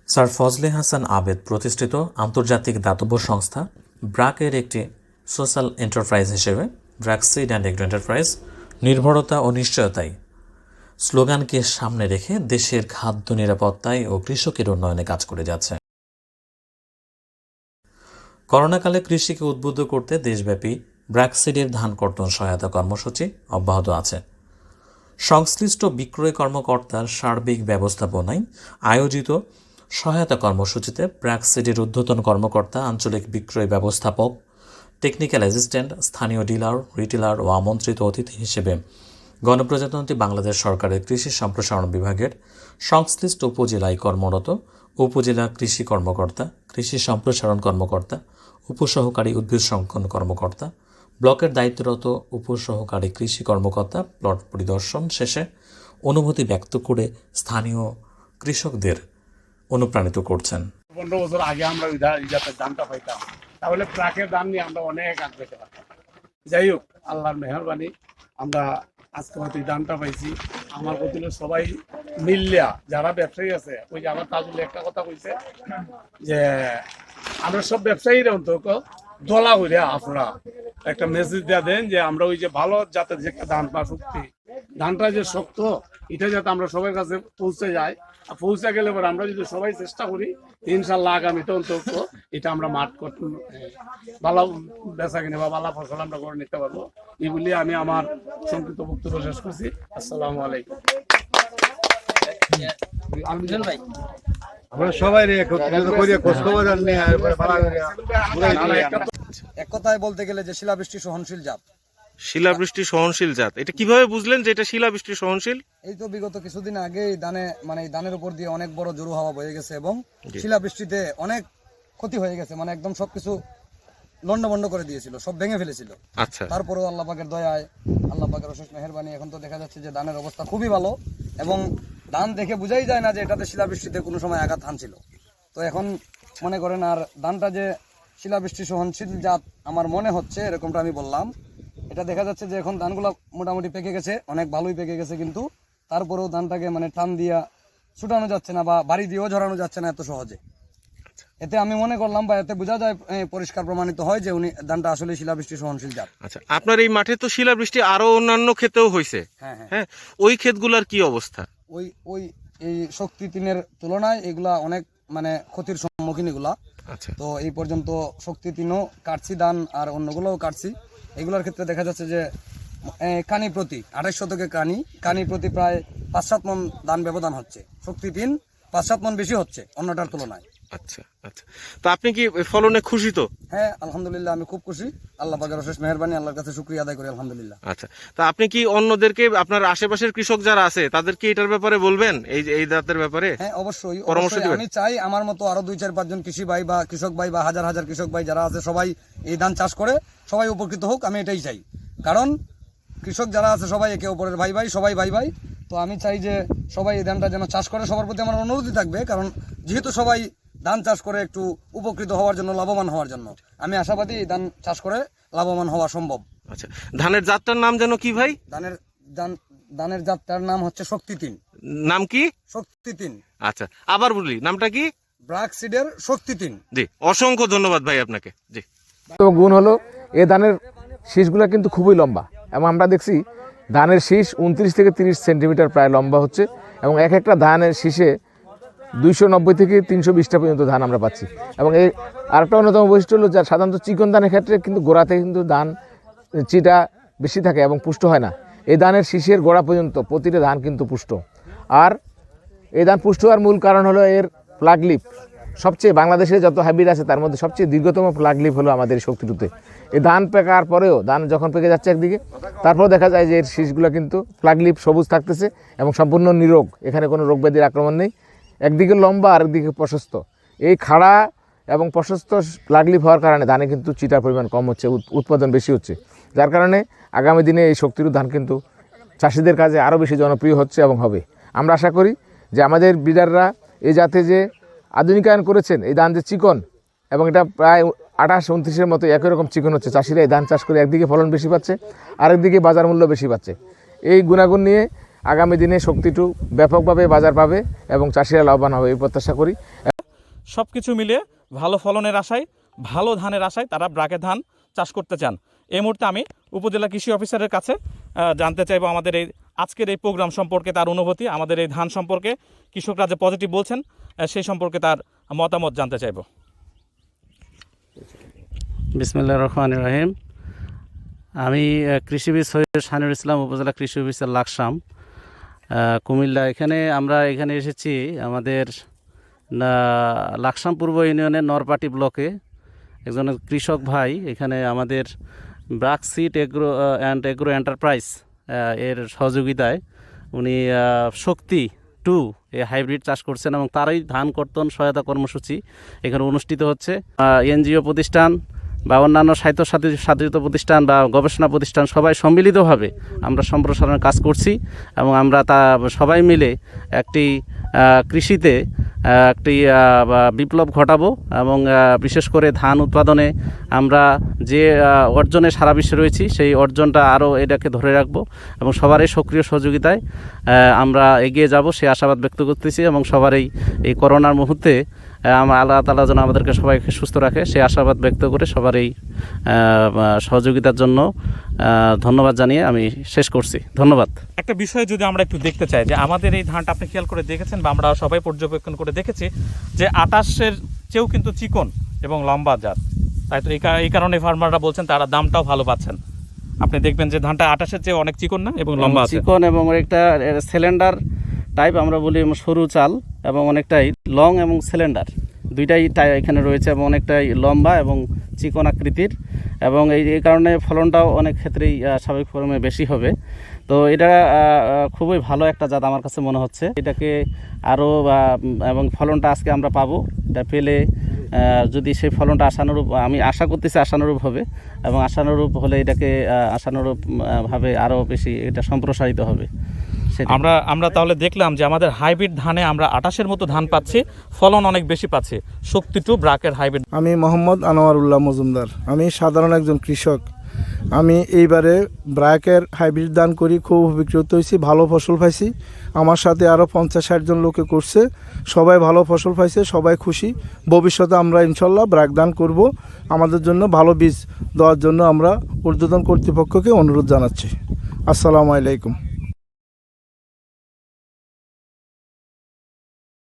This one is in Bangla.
স্যার ফজলে হাসান আবেদ প্রতিষ্ঠিত আন্তর্জাতিক দাতব্য সংস্থা ব্রাকের একটি সোশ্যাল এন্টারপ্রাইজ হিসেবে BRAC seed and agro enterprise নির্ভরতা ও নিশ্চয়তায় স্লোগানকে সামনে রেখে দেশের খাদ্য নিরাপত্তায় ও কৃষকের উন্নয়নে কাজ করে যাচ্ছে। করোনাকালে কৃষিকে উদ্বুদ্ধ করতে দেশব্যাপী ব্র্যাক সিডের ধান কর্তন সহায়তা কর্মসূচি অব্যাহত আছে। সংশ্লিষ্ট বিক্রয় কর্মকর্তার সার্বিক ব্যবস্থাপনায় আয়োজিত সহায়তা কর্মসূচিতে ব্র্যাক সিডের ঊর্ধ্বতন কর্মকর্তা, আঞ্চলিক বিক্রয় ব্যবস্থাপক, টেকনিক্যাল অ্যাসিস্ট্যান্ট, স্থানীয় ডিলার, রিটেলার ও আমন্ত্রিত অতিথি হিসেবে গণপ্রজাতন্ত্রী বাংলাদেশ সরকারের কৃষি সম্প্রসারণ বিভাগের সংশ্লিষ্ট উপজেলায় কর্মরত উপজেলা কৃষি কর্মকর্তা, কৃষি সম্প্রসারণ কর্মকর্তা, উপসহকারী উদ্ভিদ সংরক্ষণ কর্মকর্তা, ব্লকের দায়িত্বরত উপসহকারী কৃষি কর্মকর্তা প্লট পরিদর্শন শেষে অনুভূতি ব্যক্ত করে স্থানীয় কৃষকদের অনুপ্রাণিত করছেন। 15 বছর আগে আমরা যাতে দামটা পাইতাম, তাহলে প্রাকের দাম নিয়ে আমরা অনেক আগ পেতে পারতাম। যাই হোক, আল্লাহর মেহরবানি আমরা আজকে হয়তো দামটা পাইছি। আমার প্রতি সবাই মিললিয়া যারা ব্যবসায়ী আছে, ওই যে আমার তাজুল একটা কথা কইছে যে আমরা সব ব্যবসায়ীরা অন্তত দলা হইয়া আপনারা একটা মেসেজ দেওয়া দেন যে আমরা ওই যে ভালো জাতের যে ধান বা শক্তি ধানটা যে শক্ত, এটা যাতে আমরা সবার কাছে পৌঁছে যায়। আর পৌঁছে গেলে পরে আমরা যদি সবাই চেষ্টা করি, ইনশাল্লাহ আগামীতে অন্তত এটা আমরা মাঠ করতে ভালো বেচা কিনে বা ভালো ফসল আমরা করে নিতে পারবো। এই বলে আমি আমার সংক্ষিপ্ত বক্তব্য শেষ করছি। আসসালামু আলাইকুম। আমরা সবাই এক কথায় বলতে গেলে যে শিলাবৃষ্টি সহনশীল জাত। শিলাবৃষ্টি সহনশীল জাত, এটা কিভাবে বুঝলেন যে এটা শিলাবৃষ্টি সহনশীল? এই তো বিগত কিছুদিন আগে ধানের উপর দিয়ে অনেক বড় জোরু হাওয়া বয়ে গেছে এবং শিলাবৃষ্টিতে অনেক ক্ষতি হয়ে গেছে, মানে একদম সবকিছু লন্ডভন্ড করে দিয়েছিল, সব ভেঙে ফেলেছিল। আচ্ছা, তারপরেও আল্লাহ পাকের দয়ায়, আল্লাহ পাকের অশেষ মেহেরবানি, এখন তো দেখা যাচ্ছে যে ধানের অবস্থা খুবই ভালো এবং ধান দেখে বোঝাই যায় না যে এটাতে শিলাবৃষ্টিতে কোনো সময় আঘাত হানছিল। তো এখন মনে করেন আর ধানটা যে শিলাবৃষ্টি সহনশীল জাত আমার মনে হচ্ছে, এরকমটা আমি বললাম। এটা দেখা যাচ্ছে যে এখন ধানগুলো মোটামুটি পেকে গেছে, অনেক ভালোই পেকে গেছে, কিন্তু তারপরেও ধানটাকে মানে টান দিয়া ছুটানো যাচ্ছে না বা বাড়ি দিয়েও ঝরানো যাচ্ছে না এত সহজে। এতে আমি মনে করলাম বা এতে বোঝা যায়, পরিষ্কার প্রমাণিত হয় যে উনি ধানটা আসলে শিলাবৃষ্টি সহনশীল জাত। আচ্ছা, আপনার এই মাঠে তো শিলাবৃষ্টি আরো অন্যান্য ক্ষেতেও হয়েছে, হ্যাঁ, ওই ক্ষেতগুলোর কি অবস্থা? ওই এই শক্তি 3-এর তুলনায় এগুলা অনেক মানে ক্ষতির সম্মুখীন এগুলা। আচ্ছা, তো এই পর্যন্ত শক্তি 3ও কাটছি ধান, আর অন্যগুলোও কাটছি। এগুলোর ক্ষেত্রে দেখা যাচ্ছে যে কানি প্রতি 28 শতকে কানি প্রতি প্রায় 5-7 মন ধান ব্যবধান হচ্ছে। শক্তি 3 5-7 মন বেশি হচ্ছে অন্যটার তুলনায়। আচ্ছা আচ্ছা, তো আপনি কি ফলনে খুশি? তো হ্যাঁ, আলহামদুলিল্লাহ আমি খুব খুশি। আল্লাহ পাকের অশেষ মেহেরবানি, আল্লাহর কাছে শুকরিয়া আদায় করি আলহামদুলিল্লাহ। আচ্ছা, তো আপনি কি অন্যদেরকে, আপনার আশেপাশের কৃষক যারা আছে তাদেরকে এটার ব্যাপারে বলবেন, এই জাতের ব্যাপারে? হ্যাঁ, অবশ্যই আমি চাই আমার মতো আরো 2-4-5 জন কৃষি ভাই বা কৃষক ভাই বা হাজার হাজার কৃষক ভাই যারা আছে সবাই এই ধান চাষ করে সবাই উপকৃত হোক, আমি এটাই চাই। কারণ কৃষক যারা আছে সবাই একে অপরের ভাই ভাই, সবাই ভাই ভাই। তো আমি চাই যে সবাই এই ধানটা যেন চাষ করে, সবার প্রতি আমার অনুরোধই থাকবে। কারণ যেহেতু সবাই ধান চাষ করে একটু উপকৃত হওয়ার জন্য, লাভবান হওয়ার জন্য, আমি আশাবাদী এই ধান চাষ করে লাভবান হওয়া সম্ভব। আচ্ছা, ধানের জাতটার নাম যেন কি ভাই? ধানের জাতটার নাম হচ্ছে শক্তি 3। নাম কি? শক্তি 3। আচ্ছা, আবার বলি নামটা কি? ব্রাক সিডের শক্তি 3। জি, অসংখ্য ধন্যবাদ ভাই আপনাকে। জি, তো গুণ হলো এই ধানের শীষগুলো কিন্তু খুবই লম্বা, এবং আমরা দেখছি ধানের শীষ 29 থেকে 30 সেন্টিমিটার প্রায় লম্বা হচ্ছে, এবং এক একটা ধানের শীষে 290 থেকে 320টা পর্যন্ত ধান আমরা পাচ্ছি। এবং এই আরেকটা অন্যতম বৈশিষ্ট্য হলো, যার সাধারণত চিকন ধানের ক্ষেত্রে কিন্তু গোড়াতে কিন্তু ধান চিটা বেশি থাকে এবং পুষ্ট হয় না। এই ধানের শীষের গোড়া পর্যন্ত প্রতিটা ধান কিন্তু পুষ্ট। আর এই ধান পুষ্ট হওয়ার মূল কারণ হলো এর প্লাগ লিফ। সবচেয়ে বাংলাদেশে যত হাইব্রিড আছে তার মধ্যে সবচেয়ে দীর্ঘতম প্লাগ লিফ হলো আমাদের শক্তি 2-তে। এই ধান পেকার পরেও, ধান যখন পেকে যাচ্ছে একদিকে, তারপরেও দেখা যায় যে এর শীষগুলো কিন্তু প্লাগ লিফ সবুজ থাকতেছে এবং সম্পূর্ণ নিরোগ, এখানে কোনো রোগ ব্যাধির আক্রমণ নেই। একদিকে লম্বা আর একদিকে প্রশস্ত। এই খাড়া এবং প্রশস্ত প্লাগ লিফ হওয়ার কারণে ধানে কিন্তু চিটার পরিমাণ কম হচ্ছে, উৎপাদন বেশি হচ্ছে, যার কারণে আগামী দিনে এই শক্তির ধান কিন্তু চাষিদের কাছে আরও বেশি জনপ্রিয় হচ্ছে এবং হবে। আমরা আশা করি যে আমাদের ব্রিডাররা এই জাতে যে আধুনিকায়ন করেছেন, এই ধান যে চিকন এবং এটা প্রায় 28-29-এর মতো একই রকম চিকন হচ্ছে, চাষিরা এই ধান চাষ করে একদিকে ফলন বেশি পাচ্ছে, আরেকদিকে বাজার মূল্য বেশি পাচ্ছে। এই গুণাগুণ নিয়ে আগামী দিনে শক্তি 2 ব্যাপকভাবে বাজার পাবে এবং চাষিরা লাভবান হবে এই প্রত্যাশা করি। সব কিছু মিলিয়ে ভালো ফলনের আশায়, ভালো ধানের আশায় তারা ব্রাকের ধান চাষ করতে চান। এই মুহূর্তে আমি উপজেলা কৃষি অফিসারের কাছে জানতে চাইবো আমাদের এই আজকের এই প্রোগ্রাম সম্পর্কে তার অনুভূতি, আমাদের এই ধান সম্পর্কে কৃষকরা যে পজিটিভ বলছেন সেই সম্পর্কে তার মতামত জানতে চাইবো। বিসমিল্লাহির রহমানির রহিম। আমি কৃষিবিদ সৈয়দ শাহনুর ইসলাম, উপজেলা কৃষি অফিসার লাকসাম, কুমিল্লা। আমরা এখানে এসেছি আমাদের লাকসাম পূর্ব ইউনিয়নের নরপাটি ব্লকে একজন কৃষক ভাই এখানে আমাদের ব্রাক সিড এগ্রো এন্টারপ্রাইজ এর সহযোগিতায় উনি শক্তি 2 এই হাইব্রিড চাষ করছেন এবং তারই ধান কর্তন সহায়তা কর্মসূচি এখানে অনুষ্ঠিত হচ্ছে। এনজিও প্রতিষ্ঠান বা অন্যান্য সাহিত্য প্রতিষ্ঠান বা গবেষণা প্রতিষ্ঠান সবাই সম্মিলিতভাবে আমরা সম্প্রসারণের কাজ করছি এবং আমরা সবাই মিলে একটি কৃষিতে একটি বিপ্লব ঘটাবো এবং বিশেষ করে ধান উৎপাদনে আমরা যে অর্জনে সারা বিশ্বে রয়েছি সেই অর্জনটা আরও এটাকে ধরে রাখবো এবং সবারই সক্রিয় সহযোগিতায় আমরা এগিয়ে যাব সে আশাবাদ ব্যক্ত করতেছি এবং সবার এই করোনার মুহূর্তে আল্লাহ তাআলা যেন আমাদেরকে সবাইকে সুস্থ রাখে সে আশাবাদ ব্যক্ত করে সবার এই সহযোগিতার জন্য ধন্যবাদ জানিয়ে আমি শেষ করছি। ধন্যবাদ। একটা বিষয় যদি আমরা একটু দেখতে চাই যে আমাদের এই ধানটা আপনি খেয়াল করে দেখেছেন বা আমরা সবাই পর্যবেক্ষণ করে দেখেছি যে 28-এর চেয়েও কিন্তু চিকন এবং লম্বা জাত, তাই তো এই কারণে ফার্মাররা বলছেন তারা দামটাও ভালো পাচ্ছেন। আপনি দেখবেন যে ধানটা 28-এর চেয়ে অনেক চিকন না এবং লম্বা আছে, চিকন এবং একটা সিলিন্ডার টাইপ আমরা বলি সরু চাল এবং অনেকটাই লং এবং সিলিন্ডার দুইটাই এখানে রয়েছে এবং অনেকটাই লম্বা এবং চিকন আকৃতির এবং এই কারণে ফলনটাও অনেক ক্ষেত্রেই স্বাভাবিক ফলনে বেশি হবে। তো এটা খুবই ভালো একটা জাত আমার কাছে মনে হচ্ছে। এটাকে আরও এবং ফলনটা আজকে আমরা পাবো, এটা পেলে যদি সেই ফলনটা আশানুরূপ, আমি আশা করতেছি আশানুরূপ হবে এবং আশানুরূপ হলে এটাকে আশানুরূপভাবে আরও বেশি এটা সম্প্রসারিত হবে। আমরা তাহলে দেখলাম যে আমাদের হাইব্রিড ধানে আমরা 28-এর মতো ধান পাচ্ছি, ফলন অনেক বেশি পাচ্ছি। শক্তি 2 ব্রাকের হাইব্রিড। আমি মোহাম্মদ আনোয়ারুল্লাহ মজুমদার, আমি সাধারণ একজন কৃষক। আমি এইবারে ব্রাকের হাইব্রিড ধান করি, খুব উপকৃত হয়েছি, ভালো ফসল পাইছি। আমার সাথে আরও 50-60 জন লোকে করছে, সবাই ভালো ফসল পাইছে, সবাই খুশি। ভবিষ্যতে আমরা ইনশাল্লাহ ব্রাক ধান করব। আমাদের জন্য ভালো বীজ দেওয়ার জন্য আমরা ঊর্ধ্বতন কর্তৃপক্ষকে অনুরোধ জানাচ্ছি। আসসালামু আলাইকুম।